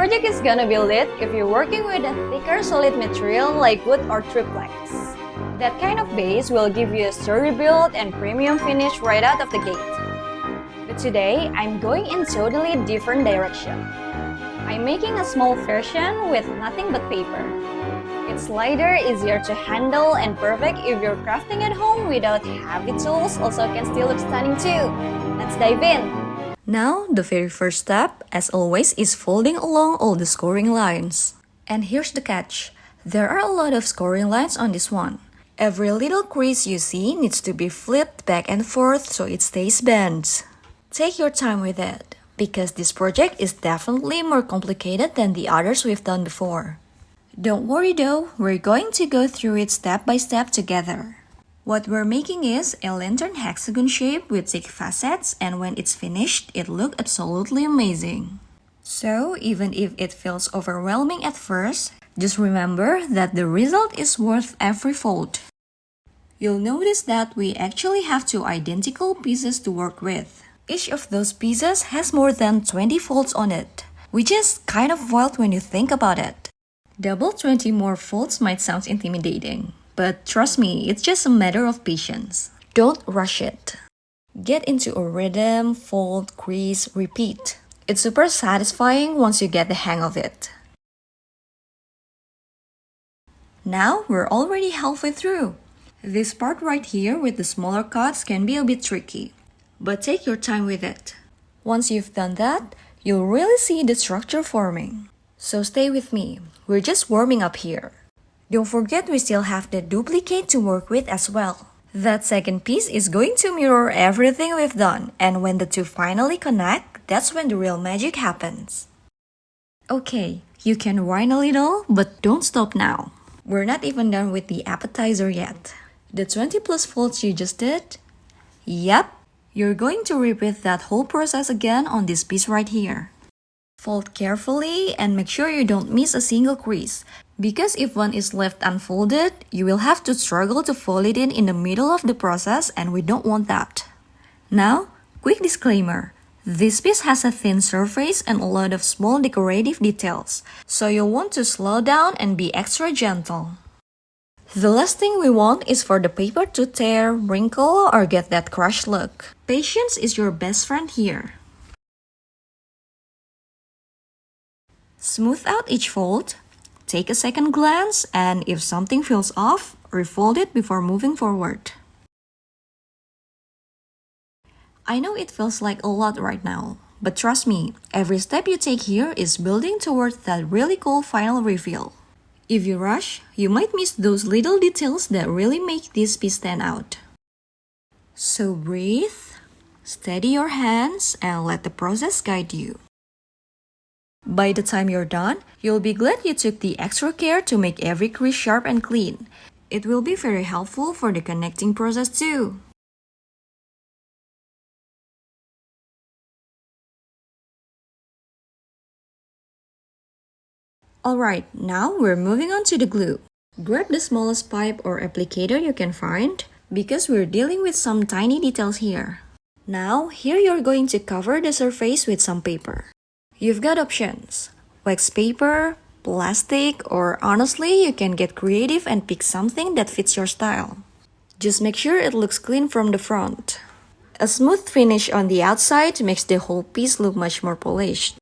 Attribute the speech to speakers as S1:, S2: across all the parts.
S1: project is gonna be lit if you're working with a thicker solid material like wood or triplex. That kind of base will give you a sturdy build and premium finish right out of the gate. But today, I'm going in totally different direction. I'm making a small version with nothing but paper. It's lighter, easier to handle, and perfect if you're crafting at home without heavy tools. Also can still look stunning too. Let's dive in!
S2: Now, the very first step, as always, is folding along all the scoring lines. And here's the catch. There are a lot of scoring lines on this one. Every little crease you see needs to be flipped back and forth so it stays bent. Take your time with it, because this project is definitely more complicated than the others we've done before. Don't worry though, we're going to go through it step by step together. What we're making is a lantern hexagon shape with 6 facets, and when it's finished, it looks absolutely amazing. So, even if it feels overwhelming at first, just remember that the result is worth every fold. You'll notice that we actually have 2 identical pieces to work with. Each of those pieces has more than 20 folds on it, which is kind of wild when you think about it. Double 20 more folds might sound intimidating. But trust me, it's just a matter of patience. Don't rush it. Get into a rhythm, fold, crease, repeat. It's super satisfying once you get the hang of it. Now we're already halfway through. This part right here with the smaller cuts can be a bit tricky, but take your time with it. Once you've done that, you'll really see the structure forming. So stay with me, we're just warming up here. Don't forget we still have the duplicate to work with as well. That second piece is going to mirror everything we've done, and when the two finally connect, that's when the real magic happens. Okay, you can whine a little, but don't stop now. We're not even done with the appetizer yet. The 20 plus folds you just did? Yep, you're going to repeat that whole process again on this piece right here. Fold carefully and make sure you don't miss a single crease, because if one is left unfolded, you will have to struggle to fold it in the middle of the process, and we don't want that. Now, quick disclaimer. This piece has a thin surface and a lot of small decorative details, so you'll want to slow down and be extra gentle. The last thing we want is for the paper to tear, wrinkle, or get that crushed look. Patience is your best friend here. Smooth out each fold, take a second glance, and if something feels off, refold it before moving forward. I know it feels like a lot right now, but trust me, every step you take here is building towards that really cool final reveal. If you rush, you might miss those little details that really make this piece stand out. So breathe, steady your hands, and let the process guide you. By the time you're done, you'll be glad you took the extra care to make every crease sharp and clean. It will be very helpful for the connecting process too. Alright, now we're moving on to the glue. Grab the smallest pipe or applicator you can find, because we're dealing with some tiny details here. Now, here you're going to cover the surface with some paper. You've got options: wax paper, plastic, or honestly, you can get creative and pick something that fits your style. Just make sure it looks clean from the front. A smooth finish on the outside makes the whole piece look much more polished.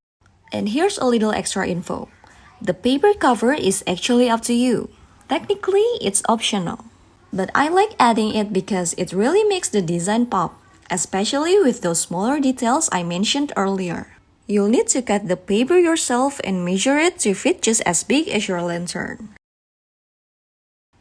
S2: And here's a little extra info. The paper cover is actually up to you. Technically, it's optional. But I like adding it because it really makes the design pop, especially with those smaller details I mentioned earlier. You'll need to cut the paper yourself and measure it to fit just as big as your lantern.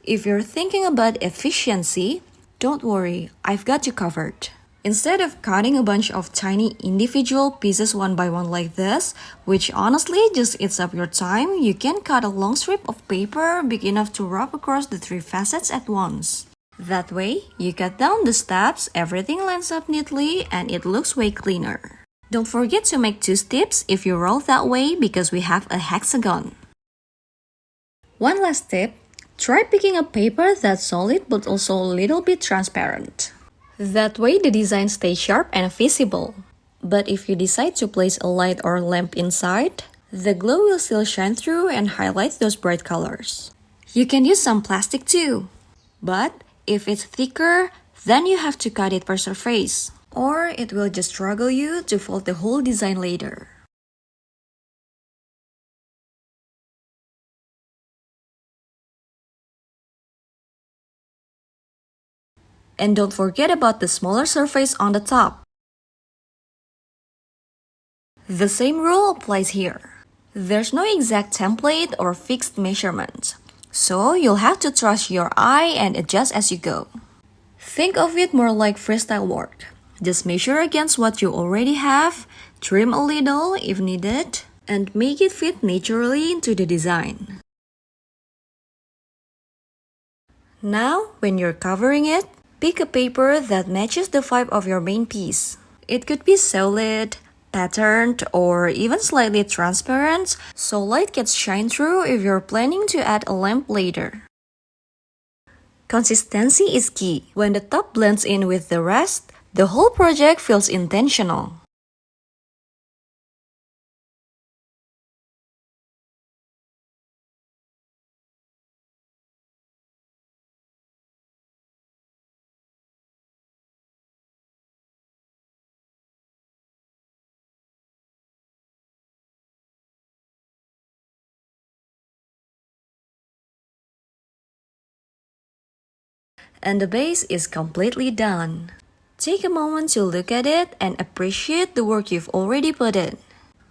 S2: If you're thinking about efficiency, don't worry, I've got you covered. Instead of cutting a bunch of tiny individual pieces one by one like this, which honestly just eats up your time, you can cut a long strip of paper big enough to wrap across the 3 facets at once. That way, you cut down the steps, everything lines up neatly, and it looks way cleaner. Don't forget to make 2 steps if you roll that way because we have a hexagon. One last tip, try picking a paper that's solid but also a little bit transparent. That way the design stays sharp and visible. But if you decide to place a light or lamp inside, The glue will still shine through and highlight those bright colors. You can use some plastic too, but if it's thicker, then you have to cut it per surface, or it will just struggle you to fold the whole design later. And don't forget about the smaller surface on the top. The same rule applies here. There's no exact template or fixed measurement, so you'll have to trust your eye and adjust as you go. Think of it more like freestyle work. Just measure against what you already have, trim a little if needed, and make it fit naturally into the design. Now, when you're covering it, pick a paper that matches the vibe of your main piece. It could be solid, patterned, or even slightly transparent, so light gets shine through if you're planning to add a lamp later. Consistency is key. When the top blends in with the rest, the whole project feels intentional. And the base is completely done. Take a moment to look at it and appreciate the work you've already put in.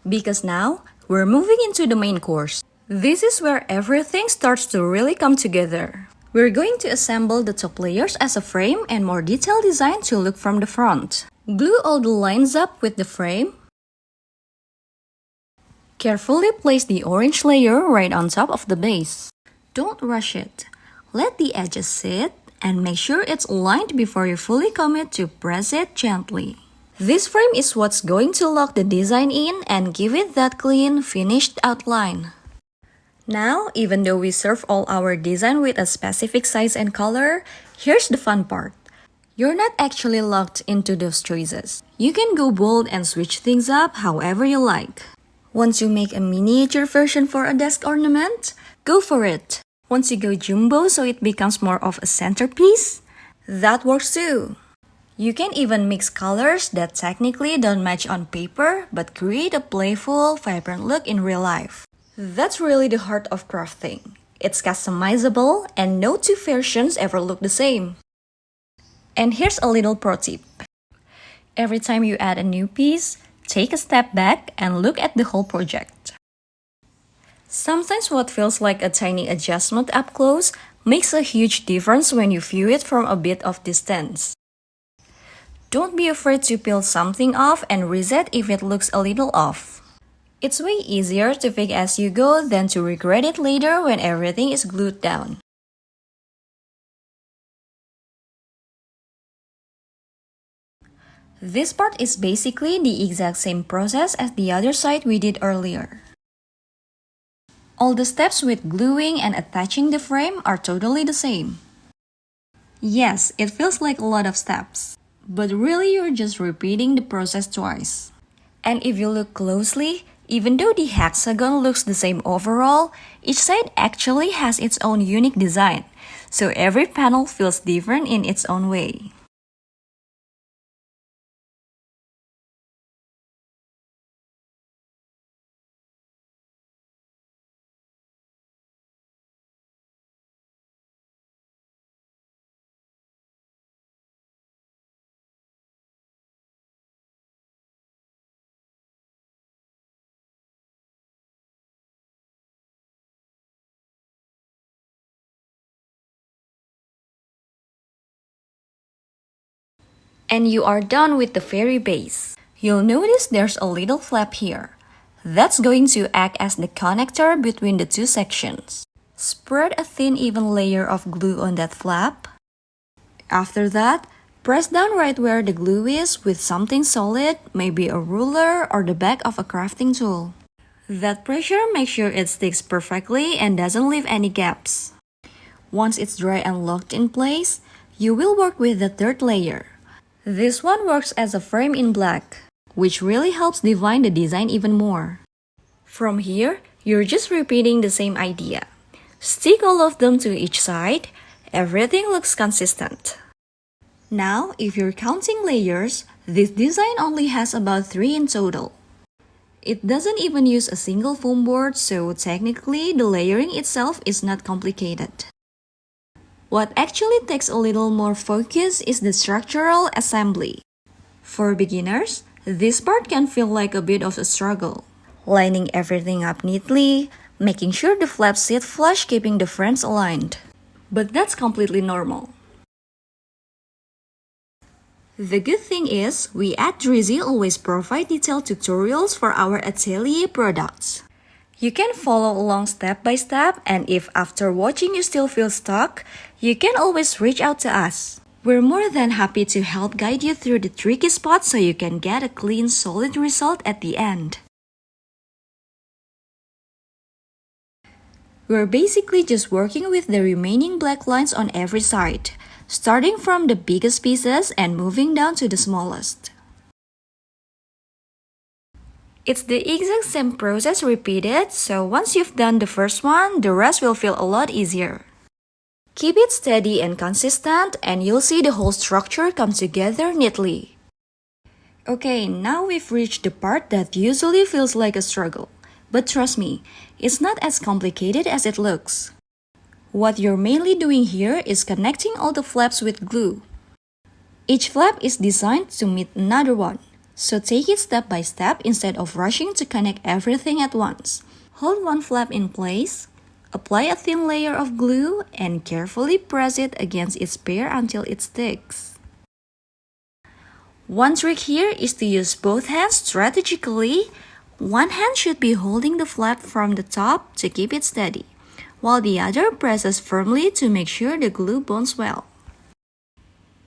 S2: Because now, we're moving into the main course. This is where everything starts to really come together. We're going to assemble the top layers as a frame and more detailed design to look from the front. Glue all the lines up with the frame. Carefully place the orange layer right on top of the base. Don't rush it. Let the edges sit and make sure it's aligned before you fully commit to press it gently. This frame is what's going to lock the design in and give it that clean, finished outline. Now, even though we serve all our design with a specific size and color, here's the fun part. You're not actually locked into those choices. You can go bold and switch things up however you like. Want to make a miniature version for a desk ornament? Go for it! Want to go jumbo so it becomes more of a centerpiece? That works too! You can even mix colors that technically don't match on paper but create a playful, vibrant look in real life. That's really the heart of crafting. It's customizable and no two versions ever look the same. And here's a little pro tip. Every time you add a new piece, take a step back and look at the whole project. Sometimes what feels like a tiny adjustment up close makes a huge difference when you view it from a bit of distance. Don't be afraid to peel something off and reset if it looks a little off. It's way easier to fix as you go than to regret it later when everything is glued down. This part is basically the exact same process as the other side we did earlier. All the steps with gluing and attaching the frame are totally the same. Yes, it feels like a lot of steps, but really you're just repeating the process twice. And if you look closely, even though the hexagon looks the same overall, each side actually has its own unique design, so every panel feels different in its own way. And you are done with the fairy base. You'll notice there's a little flap here. That's going to act as the connector between the two sections. Spread a thin even layer of glue on that flap. After that, press down right where the glue is with something solid, maybe a ruler or the back of a crafting tool. That pressure makes sure it sticks perfectly and doesn't leave any gaps. Once it's dry and locked in place, you will work with the third layer. This one works as a frame in black, which really helps define the design even more. From here, you're just repeating the same idea. Stick all of them to each side. Everything looks consistent. Now, if you're counting layers, this design only has about 3 in total. It doesn't even use a single foam board, so technically the layering itself is not complicated. What actually takes a little more focus is the structural assembly. For beginners, this part can feel like a bit of a struggle. Lining everything up neatly, making sure the flaps sit flush, keeping the frames aligned. But that's completely normal. The good thing is, we at Drizzy always provide detailed tutorials for our atelier products. You can follow along step by step, and if after watching you still feel stuck, you can always reach out to us. We're more than happy to help guide you through the tricky spots so you can get a clean, solid result at the end. We're basically just working with the remaining black lines on every side, starting from the biggest pieces and moving down to the smallest. It's the exact same process repeated, so once you've done the first one, the rest will feel a lot easier. Keep it steady and consistent, and you'll see the whole structure come together neatly. Okay, now we've reached the part that usually feels like a struggle. But trust me, it's not as complicated as it looks. What you're mainly doing here is connecting all the flaps with glue. Each flap is designed to meet another one, so take it step by step instead of rushing to connect everything at once. Hold one flap in place, apply a thin layer of glue, and carefully press it against its pair until it sticks. One trick here is to use both hands strategically. One hand should be holding the flap from the top to keep it steady, while the other presses firmly to make sure the glue bonds well.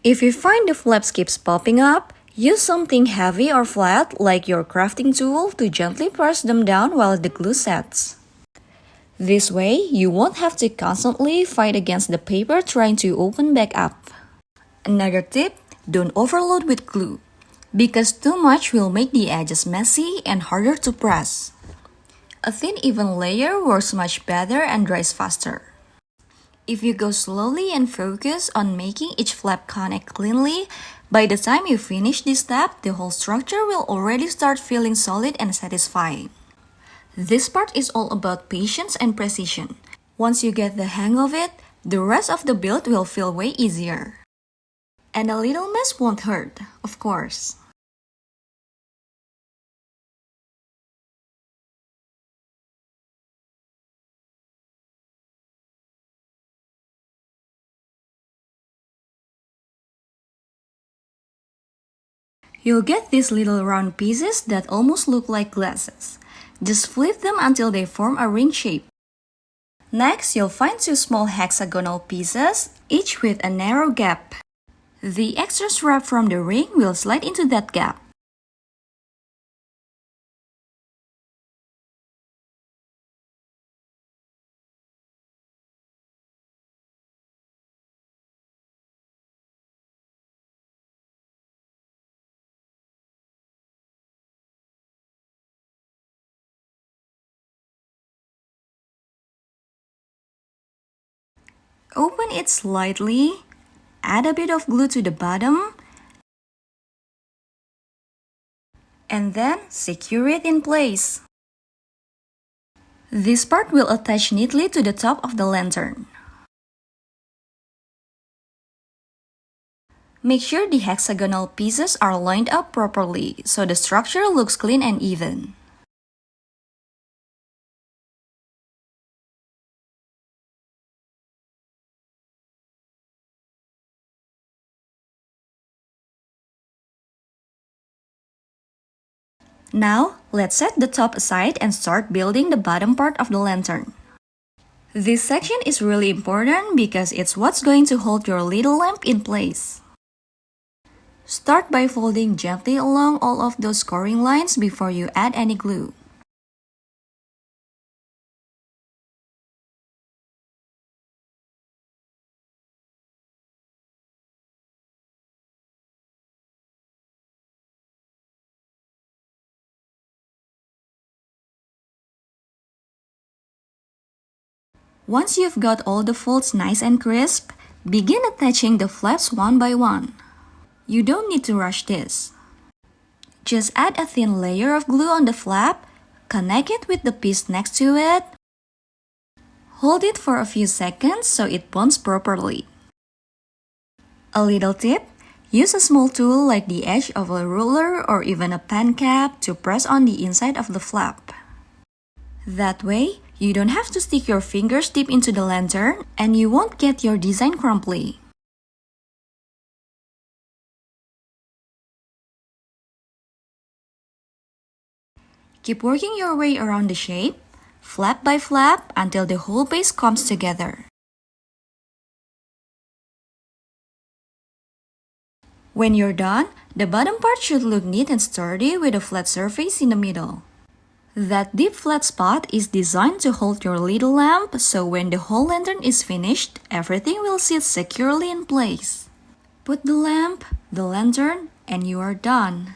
S2: If you find the flaps keeps popping up, use something heavy or flat like your crafting tool to gently press them down while the glue sets. This way, you won't have to constantly fight against the paper trying to open back up. Another tip, don't overload with glue, because too much will make the edges messy and harder to press. A thin even layer works much better and dries faster. If you go slowly and focus on making each flap connect cleanly, by the time you finish this step, the whole structure will already start feeling solid and satisfying. This part is all about patience and precision. Once you get the hang of it, the rest of the build will feel way easier. And a little mess won't hurt, of course. You'll get these little round pieces that almost look like glasses. Just flip them until they form a ring shape. Next, you'll find 2 small hexagonal pieces, each with a narrow gap. The extra strap from the ring will slide into that gap. Open it slightly, add a bit of glue to the bottom, and then secure it in place. This part will attach neatly to the top of the lantern. Make sure the hexagonal pieces are lined up properly so the structure looks clean and even. Now, let's set the top aside and start building the bottom part of the lantern. This section is really important because it's what's going to hold your little lamp in place. Start by folding gently along all of those scoring lines before you add any glue. Once you've got all the folds nice and crisp, begin attaching the flaps one by one. You don't need to rush this. Just add a thin layer of glue on the flap, connect it with the piece next to it. Hold it for a few seconds so it bonds properly. A little tip, use a small tool like the edge of a ruler or even a pen cap to press on the inside of the flap. That way, you don't have to stick your fingers deep into the lantern and you won't get your design crumbly. Keep working your way around the shape, flap by flap, until the whole base comes together. When you're done, the bottom part should look neat and sturdy with a flat surface in the middle. That deep flat spot is designed to hold your little lamp, so when the whole lantern is finished, everything will sit securely in place. Put the lamp, the lantern, and you are done.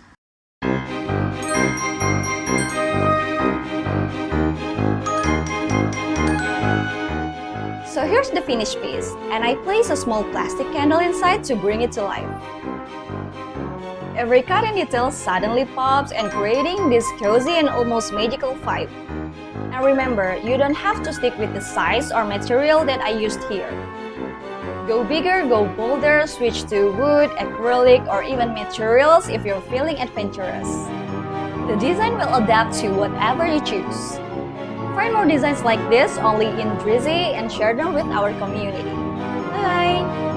S1: So here's the finished piece, and I place a small plastic candle inside to bring it to life. Every cut and detail suddenly pops and creating this cozy and almost magical vibe. And remember, you don't have to stick with the size or material that I used here. Go bigger, go bolder, switch to wood, acrylic, or even materials if you're feeling adventurous. The design will adapt to whatever you choose. Find more designs like this only in Drizzy and share them with our community. Bye!